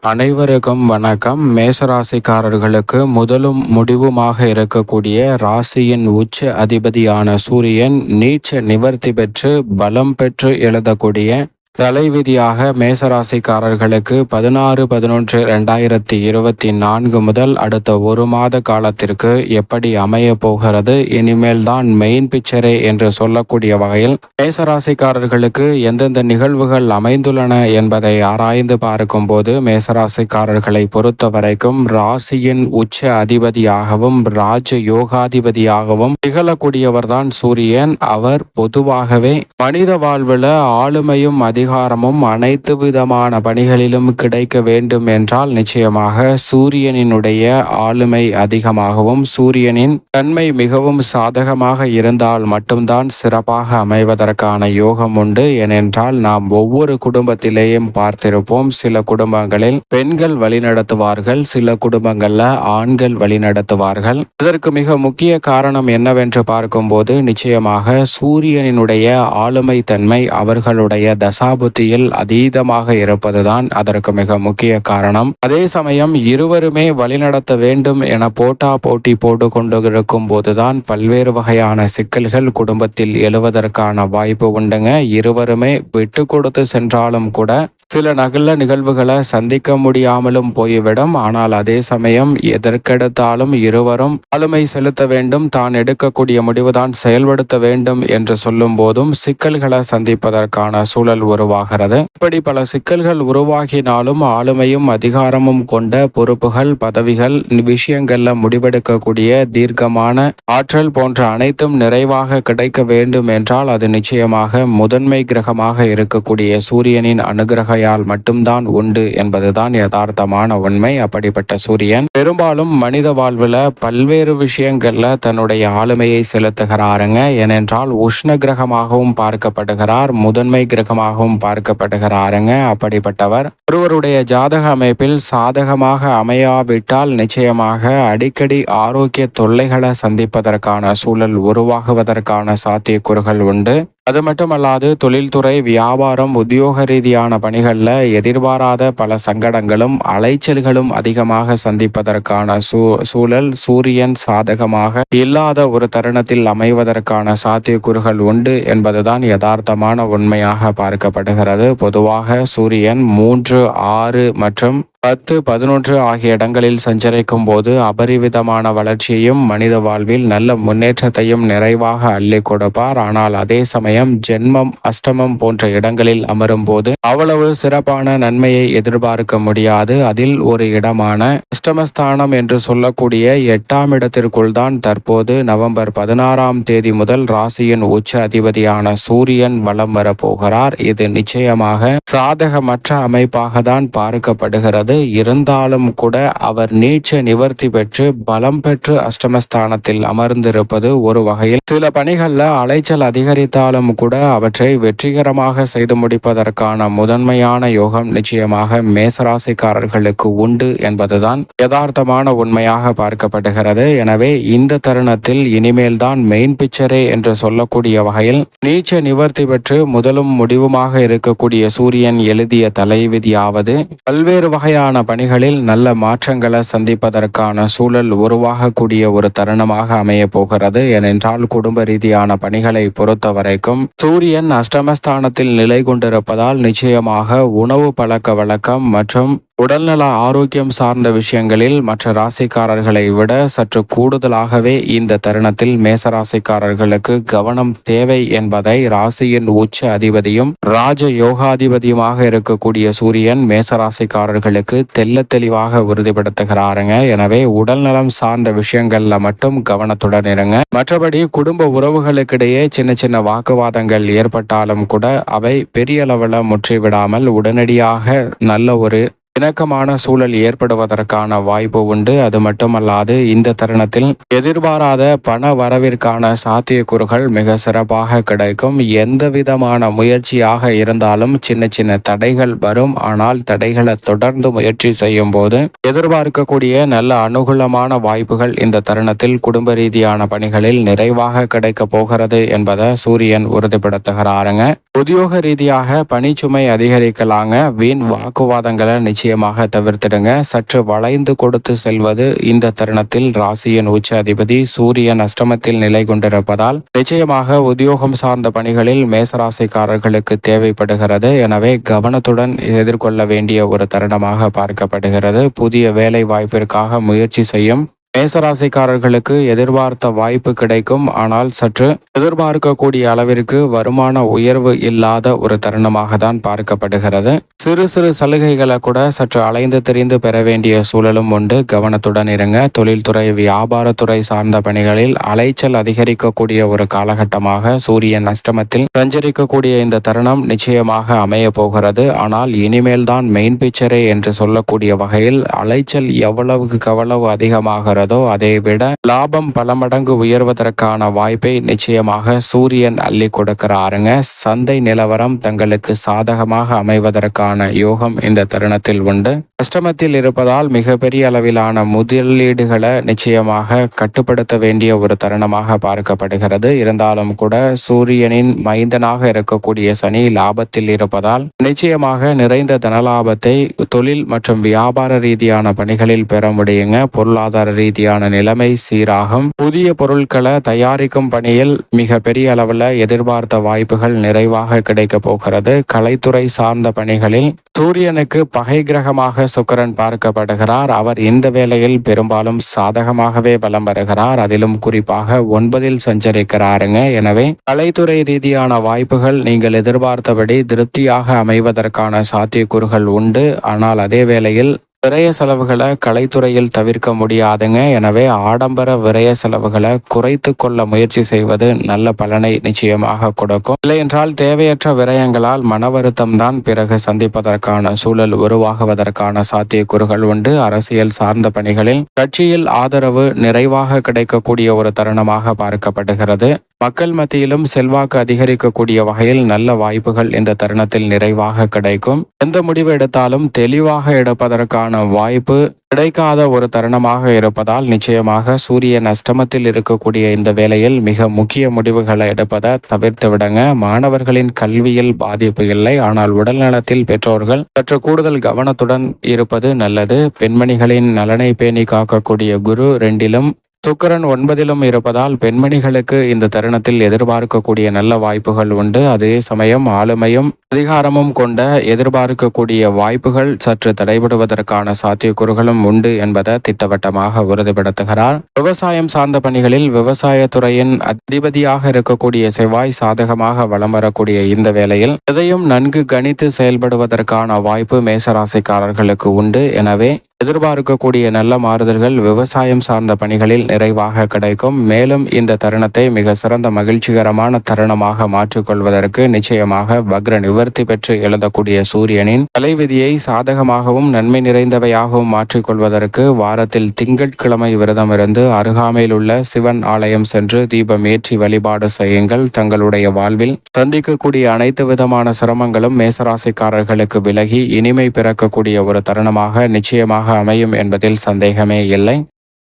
அனைவருக்கும் வணக்கம். மேசராசிக்காரர்களுக்கு முதலும் முடிவுமாக இருக்கக்கூடிய ராசியின் உச்ச அதிபதியான சூரியன் நீச்ச நிவர்த்தி பெற்று பலம் பெற்று எழுதக்கூடிய தலைவிதியாக மேசராசிக்காரர்களுக்கு 16/11/2024 முதல் அடுத்த ஒரு மாத காலத்திற்கு எப்படி அமைய போகிறது, இனிமேல் தான் மெயின் பிக்சரே என்று சொல்லக்கூடிய வகையில் மேசராசிக்காரர்களுக்கு எந்தெந்த நிகழ்வுகள் அமைந்துள்ளன என்பதை ஆராய்ந்து பார்க்கும் போது மேசராசிக்காரர்களை பொறுத்த வரைக்கும் ராசியின் உச்ச அதிபதியாகவும் ராஜ யோகாதிபதியாகவும் திகழக்கூடியவர்தான் சூரியன். அவர் பொதுவாகவே மனித வாழ்வில் ஆளுமையும் அதிகாரமும் அனைத்து விதமான பணிகளிலும் கிடைக்க வேண்டும் என்றால் நிச்சயமாக சூரியனினுடைய ஆளுமை அதிகமாகவும் சூரியனின் தன்மை மிகவும் சாதகமாக இருந்தால் மட்டும்தான் சிறப்பாக அமைவதற்கான யோகம் உண்டு. ஏனென்றால் நாம் ஒவ்வொரு குடும்பத்திலேயும் பார்த்திருப்போம், சில குடும்பங்களில் பெண்கள் வழிநடத்துவார்கள், சில குடும்பங்கள்ல ஆண்கள் வழிநடத்துவார்கள். இதற்கு மிக முக்கிய காரணம் என்னவென்று பார்க்கும்போது நிச்சயமாக சூரியனினுடைய ஆளுமை தன்மை அவர்களுடைய தசாபுத்தியில் அதீதமாக இருப்பதுதான் அதற்கு மிக முக்கிய காரணம். அதே சமயம் இருவருமே வழிநடத்த வேண்டும் என போட்டி போட்டு கொண்டு இருக்கும் போதுதான் பல்வேறு வகையான சிக்கல்கள் குடும்பத்தில் எழுவதற்கான வாய்ப்பு உண்டுங்க. இருவருமே விட்டு கொடுத்து சென்றாலும் கூட சில நல்ல நிகழ்வுகளை சந்திக்க முடியாமலும் போய்விடும். ஆனால் அதே சமயம் எதற்கெடுத்தாலும் இருவரும் ஆளுமை செலுத்த வேண்டும், தான் எடுக்கக்கூடிய முடிவுதான் செயல்படுத்த வேண்டும் என்று சொல்லும் போதும் சிக்கல்களை சந்திப்பதற்கான சூழல் உருவாகிறது. இப்படி பல சிக்கல்கள் உருவாகினாலும் ஆளுமையும் அதிகாரமும் கொண்ட பொறுப்புகள், பதவிகள், விஷயங்கள்ல முடிவெடுக்கக்கூடிய தீர்க்கமான ஆற்றல் போன்ற அனைத்தும் நிறைவாக கிடைக்க வேண்டும் என்றால் அது நிச்சயமாக முதன்மை கிரகமாக இருக்கக்கூடிய சூரியனின் அனுகிரக மட்டும்தான் உண்டு என்பதுதான் யதார்த்தமான உண்மை. அப்படிப்பட்ட சூரியன் பெரும்பாலும் மனித வாழ்வில் பல்வேறு விஷயங்கள்ல தன்னுடைய ஆளுமையை செலுத்துகிறாருங்க. ஏனென்றால் உஷ்ண கிரகமாகவும் பார்க்கப்படுகிறார், முதன்மை கிரகமாகவும் பார்க்கப்படுகிறாருங்க. அப்படிப்பட்டவர் ஒருவருடைய ஜாதக அமைப்பில் சாதகமாக அமையாவிட்டால் நிச்சயமாக அடிக்கடி ஆரோக்கிய தொல்லைகளை சந்திப்பதற்கான சூழல் உருவாகுவதற்கான சாத்தியக்கூறுகள் உண்டு. அது மட்டுமல்லாது தொழில்துறை, வியாபாரம், உத்தியோக ரீதியான பணிகளில் எதிர்பாராத பல சங்கடங்களும் அலைச்சல்களும் அதிகமாக சந்திப்பதற்கான சூழல் சூரியன் சாதகமாக இல்லாத ஒரு தருணத்தில் அமைவதற்கான சாத்தியக்கூறுகள் உண்டு என்பதுதான் யதார்த்தமான உண்மையாக பார்க்கப்படுகிறது. பொதுவாக சூரியன் 3, 6 மற்றும் 10, 11 ஆகிய இடங்களில் சஞ்சரிக்கும் போது அபரிவிதமான வளர்ச்சியையும் மனித வாழ்வில் நல்ல முன்னேற்றத்தையும் நிறைவாக அள்ளி கொடுப்பார். ஆனால் அதே சமயம் ஜென்மம், அஷ்டமம் போன்ற இடங்களில் அமரும் போது அவ்வளவு சிறப்பான நன்மையை எதிர்பார்க்க முடியாது. அதில் ஒரு இடமான அஷ்டமஸ்தானம் என்று சொல்லக்கூடிய 8ஆம் இடத்திற்குள் தான் தற்போது நவம்பர் 16ஆம் தேதி முதல் ராசியின் உச்ச அதிபதியான சூரியன் வலம் வரப்போகிறார். இது நிச்சயமாக சாதகமற்ற அமைப்பாக தான் பார்க்கப்படுகிறது. இருந்தாலும் கூட அவர் நீச்ச நிவர்த்தி பெற்று பலம் பெற்று அஷ்டமஸ்தானத்தில் அமர்ந்திருப்பது ஒரு வகையில் சில பணிகள்ல அலைச்சல் அதிகரித்தாலும் கூட அவற்றை வெற்றிகரமாக செய்து முடிப்பதற்கான முதன்மையான யோகம் நிச்சயமாக மேசராசிக்காரர்களுக்கு உண்டு என்பதுதான் யதார்த்தமான உண்மையாக பார்க்கப்படுகிறது. எனவே இந்த தருணத்தில் இனிமேல் தான் மெயின் பிக்சரே என்று சொல்லக்கூடிய வகையில் நீச்ச நிவர்த்தி பெற்று முதலும் முடிவுமாக இருக்கக்கூடிய சூரியன் எழுதிய தலைவிதியாவது பல்வேறு வகையான பணிகளில் நல்ல மாற்றங்களை சந்திப்பதற்கான சூழல் உருவாகக்கூடிய ஒரு தருணமாக அமைய போகிறது. ஏனென்றால் குடும்ப ரீதியான பணிகளை பொறுத்த வரைக்கும் சூரியன் அஷ்டமஸ்தானத்தில் நிலை கொண்டிருப்பதால் நிச்சயமாக உணவு பழக்க வழக்கம் மற்றும் உடல்நல ஆரோக்கியம் சார்ந்த விஷயங்களில் மற்ற ராசிக்காரர்களை விட சற்று கூடுதலாகவே இந்த தருணத்தில் மேசராசிக்காரர்களுக்கு கவனம் தேவை என்பதை ராசியின் உச்ச அதிபதியும் ராஜ யோகாதிபதியுமாக இருக்கக்கூடிய சூரியன் மேசராசிக்காரர்களுக்கு தெல்ல தெளிவாக உறுதிப்படுத்துகிறாருங்க. எனவே உடல்நலம் சார்ந்த விஷயங்கள்ல மட்டும் கவனத்துடன் இருங்க. மற்றபடி குடும்ப உறவுகளுக்கிடையே சின்ன சின்ன வாக்குவாதங்கள் ஏற்பட்டாலும் கூட அவை பெரிய அளவில் முற்றிவிடாமல் உடனடியாக நல்ல ஒரு இணக்கமான சூழல் ஏற்படுவதற்கான வாய்ப்பு உண்டு. அது மட்டுமல்லாது இந்த தருணத்தில் எதிர்பாராத பண வரவிற்கான சாத்தியக்கூறுகள் மிக சிறப்பாக கிடைக்கும். எந்த விதமான முயற்சியாக இருந்தாலும் சின்ன சின்ன தடைகள் வரும். ஆனால் தடைகளை தொடர்ந்து முயற்சி செய்யும் போது எதிர்பார்க்கக்கூடிய நல்ல அனுகூலமான வாய்ப்புகள் இந்த தருணத்தில் குடும்ப ரீதியான பணிகளில் நிறைவாக கிடைக்க போகிறது என்பதை சூரியன் உறுதிப்படுத்துகிறாருங்க. உத்தியோக ரீதியாக பணிச்சுமை அதிகரிக்கலாங்க. வீண் வாக்குவாதங்களை நிச்சயம் நிச்சயமாக தவிர்த்திடுங்க. சற்று வளைந்து கொடுத்து செல்வது இந்த தருணத்தில் ராசியின் உச்ச அதிபதி சூரியன் அஷ்டமத்தில் நிலை கொண்டிருப்பதால் நிச்சயமாக உத்தியோகம் சார்ந்த பணிகளில் மேசராசிக்காரர்களுக்கு தேவைப்படுகிறது. எனவே கவனத்துடன் எதிர்கொள்ள வேண்டிய ஒரு தருணமாக பார்க்கப்படுகிறது. புதிய வேலை வாய்ப்பிற்காக முயற்சி செய்யும் மேசராசிக்காரர்களுக்கு எதிர்பார்த்த வாய்ப்பு கிடைக்கும். ஆனால் சற்று எதிர்பார்க்கக்கூடிய அளவிற்கு வருமான உயர்வு இல்லாத ஒரு தருணமாக தான் பார்க்கப்படுகிறது. சிறு சிறு சலுகைகளை கூட சற்று அலைந்து திரிந்து பெற வேண்டிய சூழலும் உண்டு. கவனத்துடன் இருங்க. தொழில்துறை வியாபாரத்துறை சார்ந்த பணிகளில் அலைச்சல் அதிகரிக்கக்கூடிய ஒரு காலகட்டமாக சூரியன் அஷ்டமத்தில் சஞ்சரிக்கக்கூடிய இந்த தருணம் நிச்சயமாக அமைய போகிறது. ஆனால் இனிமேல் தான் மெயின் பிக்சரே என்று சொல்லக்கூடிய வகையில் அலைச்சல் எவ்வளவு அதிகமாக அதை விட லாபம் பல மடங்கு உயர்வதற்கான வாய்ப்பை நிச்சயமாக சூரியன் அள்ளி கொடுக்கிறாருங்க. சந்தை நிலவரம் தங்களுக்கு சாதகமாக அமைவதற்கான யோகம் இந்த தருணத்தில் உண்டு. அஷ்டமத்தில் இருப்பதால் மிகப்பெரிய அளவிலான முதலீடுகளை நிச்சயமாக கட்டுப்படுத்த வேண்டிய ஒரு தருணமாக பார்க்கப்படுகிறது. இருந்தாலும் கூட சூரியனின் மைந்தனாக இருக்கக்கூடிய சனி லாபத்தில் இருப்பதால் நிச்சயமாக நிறைந்த தனலாபத்தை தொழில் மற்றும் வியாபார ரீதியான பணிகளில் பெற முடியுங்க. பொருளாதார ரீதியான நிலைமை சீராகும். புதிய பொருட்களை தயாரிக்கும் பணியில் மிக பெரிய அளவில் எதிர்பார்த்த வாய்ப்புகள் நிறைவாக கிடைக்க போகிறது. கலைத்துறை சார்ந்த பணிகளில் சூரியனுக்கு பகை கிரகமாக சுக்கிரன் பார்க்கப்படுகிறார். அவர் இந்த வேளையில் பெரும்பாலும் சாதகமாகவே பலம் வருகிறார். அதிலும் குறிப்பாக 9 சஞ்சரிக்கிறாருங்க. எனவே கலைத்துறை ரீதியான வாய்ப்புகள் நீங்கள் எதிர்பார்த்தபடி திருப்தியாக அமைவதற்கான சாத்தியக்கூறுகள் உண்டு. ஆனால் அதே வேளையில் விரய செலவுகளை கலைத்துறையில் தவிர்க்க முடியாதுங்க. எனவே ஆடம்பர விரய செலவுகளை குறைத்து கொள்ள முயற்சி செய்வது நல்ல பலனை நிச்சயமாக கொடுக்கும். இல்லையென்றால் தேவையற்ற விரயங்களால் மன வருத்தம் தான் பிறகு சந்திப்பதற்கான சூழல் உருவாகுவதற்கான சாத்தியக்கூறுகள் உண்டு. அரசியல் சார்ந்த பணிகளில் கட்சியில் ஆதரவு நிறைவாக கிடைக்கக்கூடிய ஒரு தருணமாக பார்க்கப்படுகிறது. மக்கள் மத்தியிலும் செல்வாக்கு அதிகரிக்கக்கூடிய வகையில் நல்ல வாய்ப்புகள் இந்த தருணத்தில் நிறைவாக கிடைக்கும். எந்த முடிவு எடுத்தாலும் தெளிவாக எடுப்பதற்கான வாய்ப்பு கிடைக்காத ஒரு தருணமாக இருப்பதால் நிச்சயமாக சூரியன் அஷ்டமத்தில் இருக்கக்கூடிய இந்த வேளையில் மிக முக்கிய முடிவுகளை எடுப்பதை தவிர்த்து விடுங்க. மாணவர்களின் கல்வியில் பாதிப்பு இல்லை. ஆனால் உடல்நலத்தில் பெற்றோர்கள் சற்று கூடுதல் கவனத்துடன் இருப்பது நல்லது. பெண்மணிகளின் நலனை பேணி காக்கக்கூடிய குரு 2லும் சுக்கிரன் 9லும் இருப்பதால் பெண்மணிகளுக்கு இந்த தருணத்தில் எதிர்பார்க்கக்கூடிய நல்ல வாய்ப்புகள் உண்டு. அதே சமயம் ஆளுமையும் அதிகாரமும் கொண்ட எதிர்பார்க்கக்கூடிய வாய்ப்புகள் சற்று தடைபடுவதற்கான சாத்தியக்கூறுகளும் உண்டு என்பதை திட்டவட்டமாக உறுதிப்படுத்துகிறார். விவசாயம் சார்ந்த பணிகளில் விவசாயத்துறையின் அதிபதியாக இருக்கக்கூடிய செவ்வாய் சாதகமாக வலம் வரக்கூடிய இந்த வேளையில் எதையும் நன்கு கணித்து செயல்படுவதற்கான வாய்ப்பு மேசராசிக்காரர்களுக்கு உண்டு. எனவே எதிர்பார்க்கக்கூடிய நல்ல மாறுதல்கள் விவசாயம் சார்ந்த பணிகளில் நிறைவாக கிடைக்கும். மேலும் இந்த தருணத்தை மிக சிறந்த மகிழ்ச்சிகரமான தருணமாக மாற்றிக்கொள்வதற்கு நிச்சயமாக வக்ர நிவர்த்தி பெற்று எழுதக்கூடிய சூரியனின் தலைவிதியை சாதகமாகவும் நன்மை நிறைந்தவையாகவும் மாற்றிக்கொள்வதற்கு வாரத்தில் திங்கட்கிழமை விரதம் இருந்து அருகாமையில் உள்ள சிவன் ஆலயம் சென்று தீபம் ஏற்றி வழிபாடு செய்யுங்கள். தங்களுடைய வாழ்வில் சந்திக்கக்கூடிய அனைத்து விதமான சிரமங்களும் மேசராசிக்காரர்களுக்கு விலகி இனிமை பிறக்கக்கூடிய ஒரு தருணமாக நிச்சயமாக அமையும் என்பதில் சந்தேகமே இல்லை.